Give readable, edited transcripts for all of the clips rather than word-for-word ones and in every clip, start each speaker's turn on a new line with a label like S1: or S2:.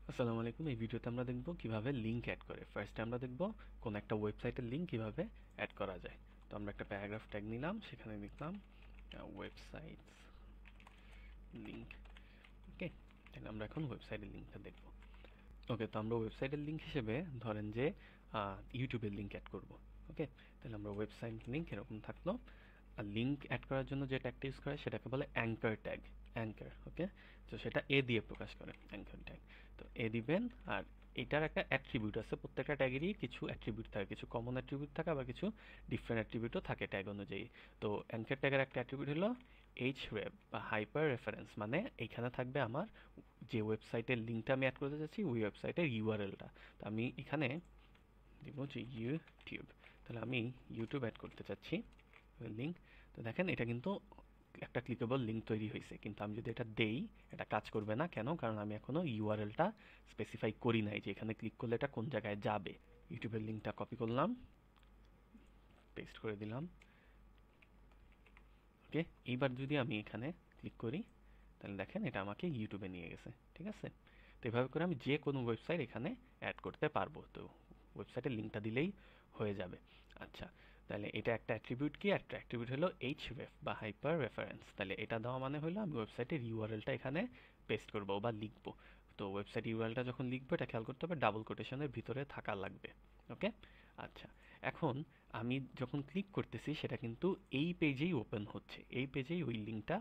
S1: আসসালামু আলাইকুম। এই ভিডিওতে আমরা দেখব কিভাবে লিংক অ্যাড করে। ফার্স্টে আমরা দেখব কোন একটা ওয়েবসাইটের লিংক কিভাবে অ্যাড করা যায়। তো আমরা একটা প্যারাগ্রাফ ট্যাগ নিলাম, সেখানে লিখলাম ওয়েবসাইটস লিংক। ওকে, তাহলে আমরা এখন ওয়েবসাইটের লিংকটা দেখব। ওকে, তো আমরা ওয়েবসাইটের লিংক হিসেবে ধরেন যে ইউটিউবের লিংক অ্যাড করব। ওকে, তাহলে আমরা ওয়েবসাইট লিংক এরকম থাকলো। আর লিংক অ্যাড করার জন্য যে ট্যাগটা ইউজ করে সেটাকে বলে অ্যাঙ্কার ট্যাগ। অ্যাঙ্কার, ওকে। তো সেটা এ দিয়ে প্রকাশ করে, অ্যাঙ্কার ট্যাগ। তো এ দিবেন। আর এটার একটা অ্যাট্রিবিউট আছে, প্রত্যেকটা ট্যাগেরই কিছু অ্যাট্রিবিউট থাকে, কিছু কমন অ্যাট্রিবিউট থাকে, আবার কিছু ডিফারেন্ট অ্যাট্রিবিউটও থাকে ট্যাগ অনুযায়ী। তো অ্যাঙ্কার ট্যাগের একটা অ্যাট্রিবিউট হলো href বা হাইপার রেফারেন্স, মানে এইখানে থাকবে আমার যে ওয়েবসাইটের লিঙ্কটা আমি অ্যাড করতে চাচ্ছি ওই ওয়েবসাইটের ইউআরএলটা। তো আমি এখানে দিব যে ইউটিউব, তাহলে আমি ইউটিউব অ্যাড করতে চাচ্ছি লিঙ্ক। তো দেখেন এটা কিন্তু একটা ক্লিকেবল লিঙ্ক তৈরি হয়েছে, কিন্তু আমি যদি এটা দেই এটা কাজ করবে না। কেন? কারণ আমি এখনো ইউআরএলটা স্পেসিফাই করি নাই যে এখানে ক্লিক করলে এটা কোন জায়গায় যাবে। ইউটিউবের লিঙ্কটা কপি করলাম, পেস্ট করে দিলাম। ওকে, এইবার যদি আমি এখানে ক্লিক করি তাহলে দেখেন এটা আমাকে ইউটিউবে নিয়ে গেছে। ঠিক আছে, তো এভাবে করে আমি যে কোনো ওয়েবসাইট এখানে অ্যাড করতে পারবো। তো ওয়েবসাইটের লিঙ্কটা দিলেই হয়ে যাবে। আচ্ছা, তাহলে এটা একটা অ্যাট্রিবিউট। কি একটা অ্যাট্রিবিউট? হলো href বা হাইপার রেফারেন্স। তাহলে এটা দেওয়া মানে হলো আমি ওয়েবসাইটের ইউআরএলটা এখানে পেস্ট করবো বা লিখবো। তো ওয়েবসাইট ইউআরএলটা যখন লিখবো এটা খেয়াল করতে হবে ডাবল কোটেশনের ভিতরে থাকা লাগবে। ওকে, আচ্ছা। এখন আমি যখন ক্লিক করতেছি সেটা কিন্তু এই পেজেই ওপেন হচ্ছে, এই পেজেই ওই লিঙ্কটা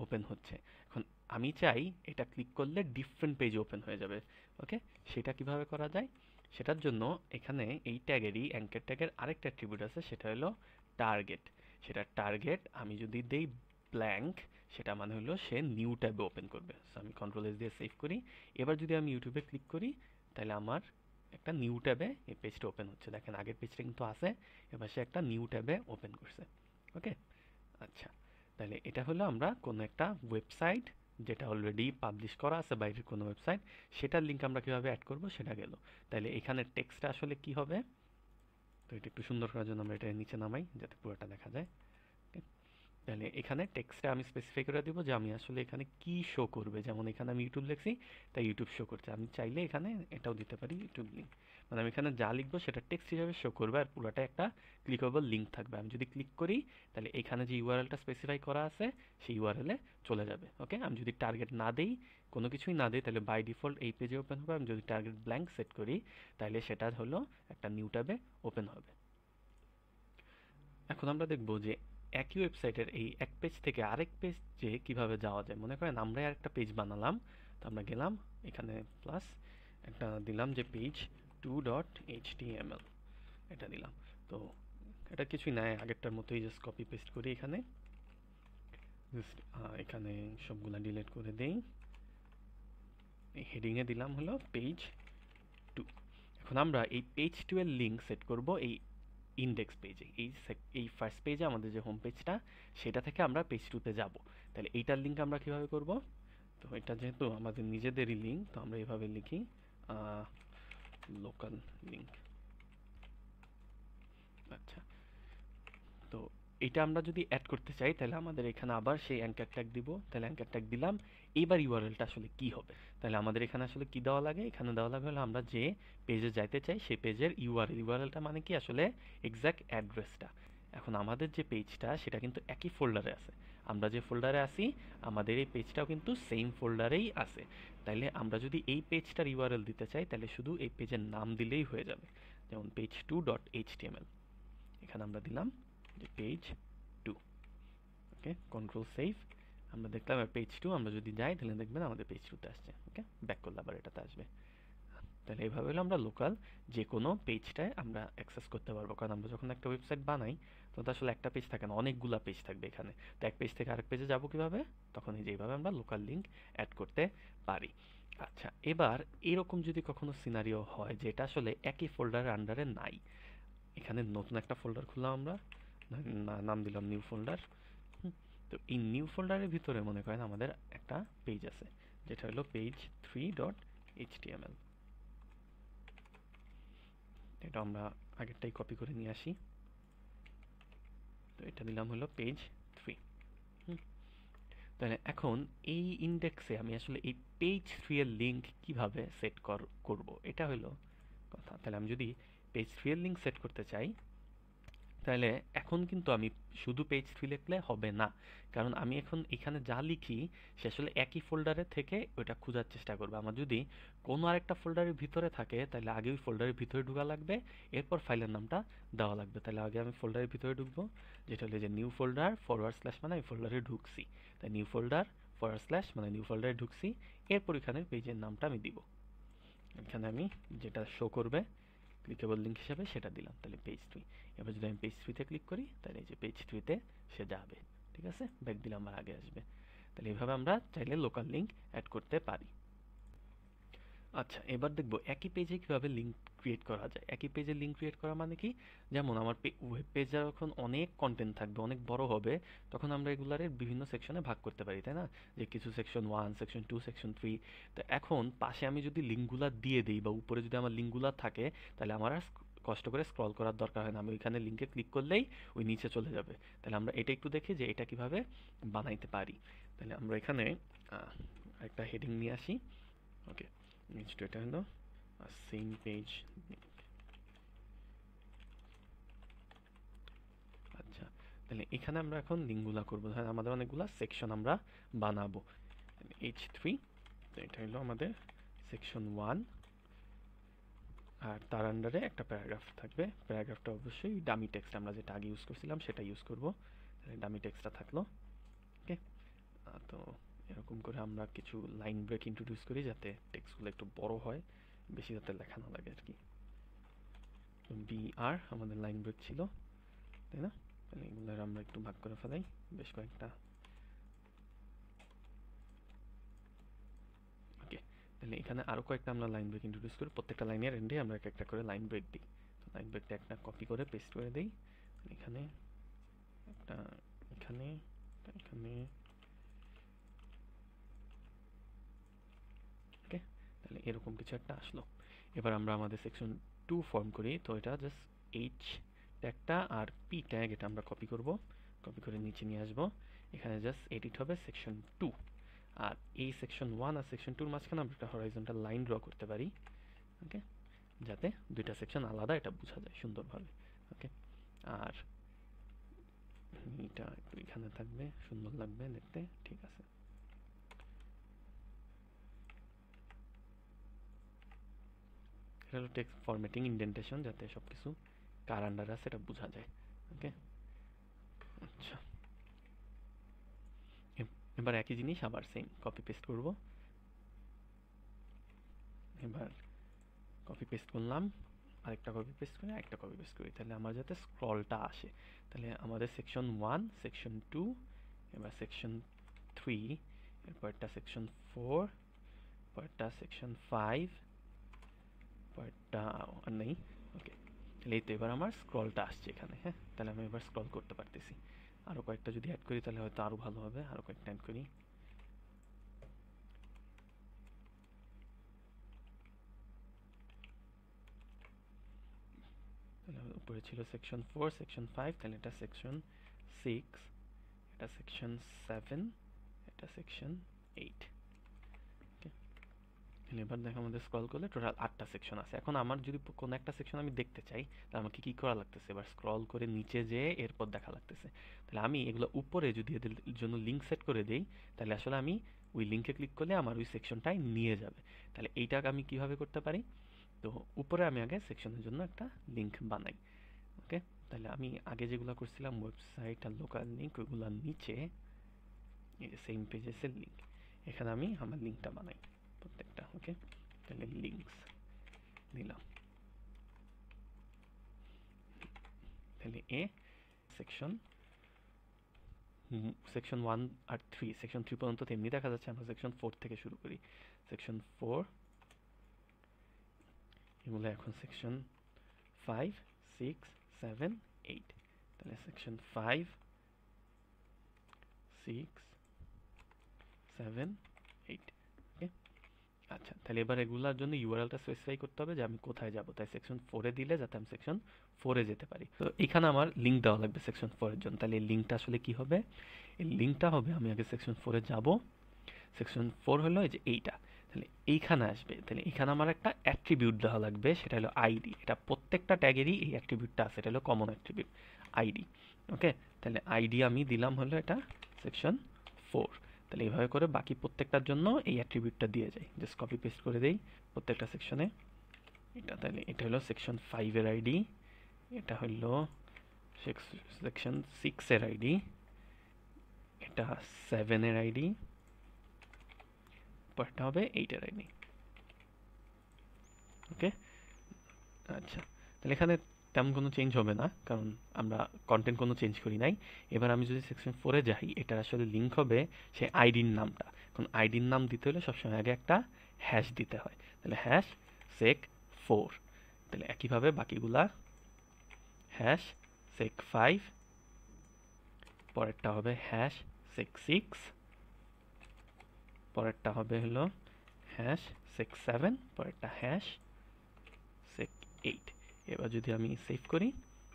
S1: ওপেন হচ্ছে। এখন আমি চাই এটা ক্লিক করলে ডিফারেন্ট পেজ ওপেন হয়ে যাবে। ওকে, সেটা কিভাবে করা যায়? সেটার জন্য এখানে এই ট্যাগেরই অ্যাঙ্কার ট্যাগের আরেকটা অ্যাট্রিবিউট আছে, সেটা হলো টার্গেট। সেটা টার্গেট আমি যদি দেই ব্ল্যাঙ্ক, সেটা মানে হলো সে নিউ ট্যাবে ওপেন করবে। সো আমি কন্ট্রোল এস দিয়ে সেভ করি। এবার যদি আমি ইউটিউবে ক্লিক করি তাহলে আমার একটা নিউ ট্যাবে এই পেজটা ওপেন হচ্ছে। দেখেন আগের পেজটা কিন্তু আছে, এবার সে একটা নিউ ট্যাবে ওপেন করছে। ওকে, আচ্ছা। তাহলে এটা হলো আমরা কোনো একটা ওয়েবসাইট যেটা অলরেডি পাবলিশ করা আছে বাইরের কোনো ওয়েবসাইট, সেটার লিঙ্ক আমরা কিভাবে অ্যাড করব সেটা গেল। তাহলে এখানে টেক্সটটা আসলে কি হবে? তো এটা একটু সুন্দর করার জন্য আমরা এটা নিচে নামাই যাতে পুরোটা দেখা যায়। ওকে, তাহলে এখানে টেক্সটে আমি স্পেসিফাই করে দিব যে আমি আসলে এখানে কি শো করবে। যেমন এখানে আমি ইউটিউব লিখছি, তাই ইউটিউব শো করছে। আমি চাইলে এখানে এটাও দিতে পারি, ইউটিউব লিঙ্ক। মানে আমি এখানে যা লিখবো সেটা টেক্সট হিসাবে শো করবে, আর পুরোটা একটা ক্লিকেবল লিঙ্ক থাকবে। আমি যদি ক্লিক করি তাহলে এখানে যে ইউআরএলটা স্পেসিফাই করা আছে সেই ইউআরএলে চলে যাবে। ওকে, আমি যদি টার্গেট না দেই, কোনো কিছুই না দিই, তাহলে বাই ডিফল্ট এই পেজে ওপেন হবে। আমি যদি টার্গেট ব্ল্যাঙ্ক সেট করি তাহলে সেটা হলো একটা নিউ ট্যাবে ওপেন হবে। এখন আমরা দেখব যে একই ওয়েবসাইটের এই এক পেজ থেকে আরেক পেজে কিভাবে যাওয়া যায়। মনে করেন আমরা একটা পেজ বানালাম, তো আমরা গেলাম এখানে প্লাস একটা দিলাম যে পেজ 2.html, এটা দিলাম। তো এটা কিছুই নাই, আগেরটার মতোই জাস্ট কপি পেস্ট করি এখানে। জাস্ট এখানে সবগুলা ডিলিট করে দেই। এই হেডিংয়ে দিলাম হলো পেজ 2। এখন আমরা এই পেজ 2 এর লিঙ্ক সেট করব এই ইন্ডেক্স পেজে। এই ফার্স্ট পেজে আমাদের যে হোম পেজটা, সেটা থেকে আমরা পেজ 2 তে যাব। তাহলে এইটার লিঙ্ক আমরা কিভাবে করব? তো এটা যেহেতু আমাদের নিজেদেরই লিঙ্ক, তো আমরা এইভাবে লিখি লোকাল লিঙ্ক। আচ্ছা, তো এটা আমরা যদি অ্যাড করতে চাই তাহলে আমাদের এখানে আবার সেই অ্যাঙ্কার ট্যাগ দিব। তাহলে অ্যাঙ্কার ট্যাগ দিলাম। এইবার ইউআরএলটা আসলে কি হবে? তাহলে আমাদের এখানে আসলে কি দেওয়া লাগে? এখানে দেওয়া লাগে হলো আমরা যে পেজে যাইতে চাই সেই পেজের ইউআরএল। ইউআরএলটা মানে কি? আসলে এক্সাক্ট অ্যাড্রেসটা। এখন আমাদের যে পেজটা সেটা কিন্তু একই ফোল্ডারে আছে। আমরা যে ফোল্ডারে আছি আমাদের এই পেজটাও কিন্তু সেম ফোল্ডারেই আছে। তাইলে আমরা যদি এই পেজটার ইউআরএল দিতে চাই তাহলে শুধু এই পেজের নাম দিলেই হয়ে যাবে। যেমন page2.html, এখানে আমরা দিলাম যে পেজ 2। ওকে, কন্ট্রোল সেভ। আমরা দেখলাম পেজ 2, আমরা যদি যাই তাহলে দেখবেন আমাদের পেজ 2 তে আসছে। ওকে, ব্যাক করলে আবার এটাতে আসবে। তাহলে এইভাবে হলো আমরা লোকাল যে কোনো পেজটায় আমরা অ্যাক্সেস করতে পারবো। কারণ আমরা যখন একটা ওয়েবসাইট বানাই তখন তো আসলে একটা পেজ থাকে না, অনেকগুলা পেজ থাকবে এখানে। তো এক পেজ থেকে আরেক পেজে যাবো কিভাবে? তখন এই যে এইভাবে আমরা লোকাল লিঙ্ক অ্যাড করতে পারি। আচ্ছা, এবার এরকম যদি কখনো সিনারিও হয় যে এটা আসলে একই ফোল্ডারের আন্ডারে নাই, এখানে নতুন একটা ফোল্ডার খুললাম আমরা, নাম দিলাম নিউ ফোল্ডার। তো এই নিউ ফোল্ডারের ভিতরে মনে করেন আমাদের একটা পেজ আছে যেটা হলো পেজ 3.html। এটা আমরা আগেরটাই কপি করে নিয়ে আসি। তো এটা দিলাম হলো পেজ 3। তাহলে এখন এই ইন্ডেক্সে আমি আসলে এই পেজ 3 এর লিঙ্ক কিভাবে সেট করব, এটা হলো কথা। তাহলে আমি যদি পেজ 3 এর লিঙ্ক সেট করতে চাই, তাহলে এখন কিন্তু আমি শুধু পেজ 3 লিখলে হবে না, কারণ আমি এখন এখানে যা লিখি সে আসলে একই ফোল্ডারে থেকে ওটা খোঁজার চেষ্টা করবে। আমার যদি কোনো আরেকটা ফোল্ডারের ভিতরে থাকে তাহলে আগে ওই ফোল্ডারের ভিতরে ঢোকা লাগবে, এরপর ফাইলের নামটা দেওয়া লাগবে। তাহলে আগে আমি ফোল্ডারের ভিতরে ঢুকবো, যেটা হলো যে নিউ ফোল্ডার ফরওয়ার্ড স্ল্যাশ, মানে আমি ফোল্ডারে ঢুকছি, তাই নিউ ফোল্ডার ফরওয়ার্ড স্ল্যাশ মানে নিউ ফোল্ডারে ঢুকছি। এরপর এখানে পেজের নামটা আমি দিব, এখানে আমি যেটা শো করবে ক্লিকেবল লিঙ্ক হিসাবে সেটা দিলাম, তাহলে পেজ 3। এবার যদি আমি পেজ 3 তে ক্লিক করি তাহলে এই যে পেজ 3 তে সে যাবে, ঠিক আছে, ব্যাক দিলে আমার আগে আসবে। তাহলে এইভাবে আমরা চাইলে লোকাল লিঙ্ক অ্যাড করতে পারি। আচ্ছা, এবার দেখবো একই পেজে কিভাবে লিঙ্ক ক্রিয়েট করা যায়। একই পেজে লিঙ্ক ক্রিয়েট করা মানে কি, যেমন আমার ওয়েব পেজ যখন অনেক কন্টেন্ট থাকবে, অনেক বড় হবে, তখন আমরা এগুলারে বিভিন্ন সেকশনে ভাগ করতে পারি, তাই না? যে কিছু সেকশন 1, সেকশন 2, সেকশন 3। তো এখন পাশে আমি যদি লিঙ্কগুলা দিয়ে দিই বা উপরে যদি আমার লিঙ্কগুলা থাকে, তাহলে আমার আর কষ্ট করে স্ক্রল করার দরকার হয় না, আমি ওইখানে লিঙ্কে ক্লিক করলেই ওই নিচে চলে যাবে। তাহলে আমরা এটা একটু দেখি যে এটা কিভাবে বানাইতে পারি। তাহলে আমরা এখানে একটা হেডিং নিয়ে আসি। ওকে, নিচটা এটা হলো সেম পেজ। আচ্ছা, তাহলে এখানে আমরা এখন লিঙ্কগুলা করবো, হ্যাঁ আমাদের অনেকগুলা সেকশন আমরা বানাবো। H3, তো এটা হলো আমাদের সেকশন 1, আর তার আন্ডারে একটা প্যারাগ্রাফ থাকবে। প্যারাগ্রাফটা অবশ্যই ডামি টেক্সট, আমরা যেটা আগে ইউজ করছিলাম সেটা ইউজ করব। তাহলে ডামি টেক্সটটা থাকলো। ওকে, তো এরকম করে আমরা কিছু লাইন ব্রেক ইন্ট্রোডিউস করি যাতে টেক্সটগুলো একটু বড় হয়, বেশি যাতে লেখা না লাগে আর কি। BR আমাদের লাইন ব্রেক ছিল, তাই না? তাহলে এগুলোর আমরা একটু ভাগ করে ফেলাই বেশ কয়েকটা। ওকে, তাহলে এখানে আরো কয়েকটা আমরা লাইন ব্রেক ইন্ট্রোডিউস করি, প্রত্যেকটা লাইনের এন্ডে আমরা একটা করে লাইন ব্রেক দিই। তো লাইন ব্রেকটা একটা কপি করে পেস্ট করে দিই এখানে, একটা এখানে, এখানে। ওকে, তাহলে এরকম কিছু একটা আসলো। এবার আমরা আমাদের সেকশন 2 ফর্ম করি, তো এটা জাস্ট H ট্যাগটা আর P ট্যাগ এটা আমরা কপি করব, কপি করে নিচে নিয়ে আসব। এখানে জাস্ট এডিট হবে সেকশন 2, আর এই সেকশন 1 আর সেকশন 2 এর মাঝখানে আমরা একটা হরাইজন্টাল লাইন ড্র করতে পারি। ওকে, যাতে দুইটা সেকশন আলাদা এটা বোঝা যায় সুন্দরভাবে। ওকে, আর এটা একটু এখানে থাকবে, সুন্দর লাগবে দেখতে, ঠিক আছে। এটা হলো টেক্সট ফরম্যাটিং ইন্ডেন্টেশন, যাতে সবকিছু কার আন্ডার আছে এটা বোঝা যায়। ওকে, আচ্ছা, এবার একই জিনিস আবার সেম কপি পেস্ট করব। এবার কপি পেস্ট করলাম, আরেকটা কপি পেস্ট করি, আরেকটা কপি পেস্ট করি, তাহলে আমার যাতে স্ক্রলটা আসে। তাহলে আমাদের সেকশন 1, সেকশন 2, এবার সেকশন 3, এরপরটা সেকশন 4, পরেরটা সেকশন 5, পরেরটা আর নেই। ওকে, তাহলে এই তো এবার আমার স্ক্রলটা আসছে এখানে। হ্যাঁ, তাহলে আমি এবার স্ক্রল করতে পারতেছি। আরও কয়েকটা যদি অ্যাড করি তাহলে হয়তো আরও ভালো হবে, আরও কয়েকটা অ্যাড করি। তাহলে উপরে ছিল সেকশন 4, সেকশন 5, তাহলে এটা সেকশন 6, এটা সেকশন 7, এটা সেকশন 8। ওকে, তাহলে এবার দেখো আমাদের স্ক্রল করলে টোটাল 8টা সেকশন আছে। এখন আমার যদি কোনো একটা সেকশন আমি দেখতে চাই তাহলে আমাকে কি করা লাগতেছে, এবার স্ক্রল করে নিচে যেয়ে এরপর দেখা লাগতেছে। তাহলে আমি এগুলো উপরে যদি এদের জন্য লিঙ্ক সেট করে দেই, তাহলে আসলে আমি ওই লিঙ্কে ক্লিক করলে আমার ওই সেকশনটায় নিয়ে যাবে। তাহলে এইটা আমি কিভাবে করতে পারি, তো উপরে আমি আগে সেকশনের জন্য একটা লিঙ্ক বানাই। ওকে, তাহলে আমি আগে যেগুলো করছিলাম ওয়েবসাইট আর লোকাল লিঙ্ক, ওইগুলোর নিচে সেম পেজেসের লিঙ্ক, এখানে আমি আমার লিঙ্কটা বানাই প্রত্যেকটা। ওকে, তাহলে লিঙ্কস দিলাম, তাহলে এ সেকশন সেকশন 1 আর 3, সেকশন 3 পর্যন্ত তেমনি দেখা যাচ্ছে, আমরা সেকশন 4 থেকে শুরু করি। সেকশন 4, এগুলো এখন সেকশন 5, 6, 7, 8। তাহলে সেকশন 5, 6, 7, 8। ওকে, আচ্ছা, তাহলে এবার এগুলার জন্য ইউআরএলটা স্পেসিফাই করতে হবে যে আমি কোথায় যাব। তাই সেকশন 4 এ দিলে যাতে আমি সেকশন 4 এ যেতে পারি। তো এখানে আমার লিংক দেওয়া লাগবে সেকশন 4 এর জন্য। তাহলে এই লিংকটা আসলে কি হবে? এই লিংকটা হবে আমি আগে সেকশন 4 এ যাব। সেকশন 4 হলো এই যে এইটা। তাহলে এইখানে আসবে। তাহলে এখানে আমার একটা অ্যাট্রিবিউট দেওয়া লাগবে, সেটা হলো আইডি। এটা প্রত্যেকটা ট্যাগেরই এই অ্যাট্রিবিউটটা আছে, এটা হলো কমন অ্যাট্রিবিউট আইডি। ওকে, তাহলে আইডি আমি দিলাম হলো এটা সেকশন 4। তাহলে এইভাবে করে বাকি প্রত্যেকটার জন্য এই অ্যাট্রিবিউটটা দিয়ে যাই। জাস্ট কপি পেস্ট করে দেই প্রত্যেকটা সেকশনে। এটা তাহলে এটা হলো সেকশন 5 এর আইডি, এটা হলো সেকশন 6 এর আইডি, এটা 7 এর আইডি, পরেরটা হবে 8 এর আইডি। ওকে, আচ্ছা, তাহলে এখানে তেমন কোনো চেঞ্জ হবে না, কারণ আমরা কন্টেন্ট কোনো চেঞ্জ করি নাই। এবার আমি যদি সেকশন 4 এ যাই, এটার আসলে লিঙ্ক হবে সেই আইডির নামটা। এখন আইডির নাম দিতে হলে সবসময় আগে একটা হ্যাশ দিতে হয়। তাহলে হ্যাশ সেক 4। তাহলে একইভাবে বাকিগুলা হ্যাশ সেক 5, পরেরটা হবে হ্যাশ সেক 6, পরেরটা হবে হলো হ্যাশ সেক 7, পরেরটা হ্যাশ সেক 8। এবার যদি আমি সেভ করি,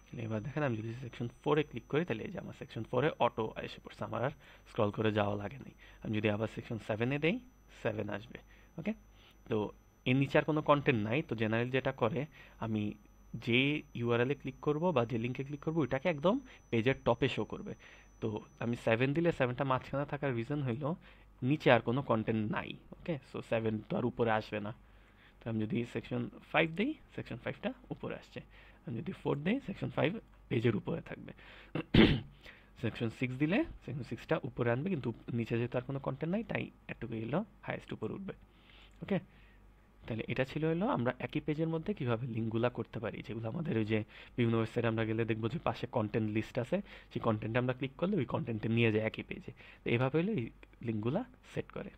S1: তাহলে এবার দেখেন আমি যদি সেকশন 4 এ ক্লিক করি, তাহলে এই যে আমার সেকশন 4 এ অটো এসে পড়ছে, আমার আর স্ক্রল করে যাওয়া লাগে নাই। আমি যদি আবার সেকশন 7 এ দেই, 7 আসবে। ওকে, তো এর নিচে আর কোনো কন্টেন্ট নাই। তো জেনারেল যেটা করে, আমি যে ইউআরএল এ ক্লিক করব বা যে লিঙ্কে ক্লিক করব ওইটাকে একদম পেজের টপে শো করবে। তো আমি 7 দিলে 7টা মাঝখানে থাকার রিজন হইলো নিচে আর কোনো কন্টেন্ট নাই। ওকে, সো 7 তো আর উপরে আসবে না। তো আমি যদি সেকশন 5 দিই, সেকশন 5টা উপরে আসছে। আমি যদি 4 দিই, সেকশন 5 পেজের উপরে থাকবে। সেকশন 6 দিলে সেকশন 6টা উপরে আনবে, কিন্তু নিচে যেহেতু আর কোনো কন্টেন্ট নাই, তাই এটুকু এলো হাইয়েস্ট উপরে উঠবে। ওকে, তাহলে এটা ছিল হলো আমরা একই পেজের মধ্যে কিভাবে লিঙ্কগুলা করতে পারি, যেগুলো আমাদের ওই যে বিভিন্ন ওয়েবসাইটে আমরা গেলে দেখবো যে পাশে কন্টেন্ট লিস্ট আছে, সেই কন্টেন্টে আমরা ক্লিক করলে ওই কন্টেন্টে নিয়ে যায় একই পেজে। তো এইভাবে হলো এই লিঙ্কগুলা সেট করে।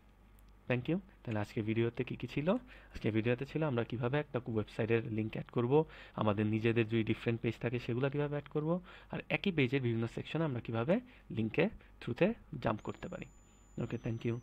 S1: Thank you. তাহলে আজকে ভিডিওতে কি কি ছিল? আজকে ভিডিওতে ছিল আমরা কিভাবে একটা ওয়েবসাইটের লিঙ্ক অ্যাড করব, আমাদের নিজেদের যে ডিফারেন্ট পেজ থাকে সেগুলো কিভাবে অ্যাড করব, আর একই পেজের বিভিন্ন সেকশনে আমরা কিভাবে লিঙ্কের থ্রুতে জাম্প করতে পারি। ওকে, থ্যাংক ইউ।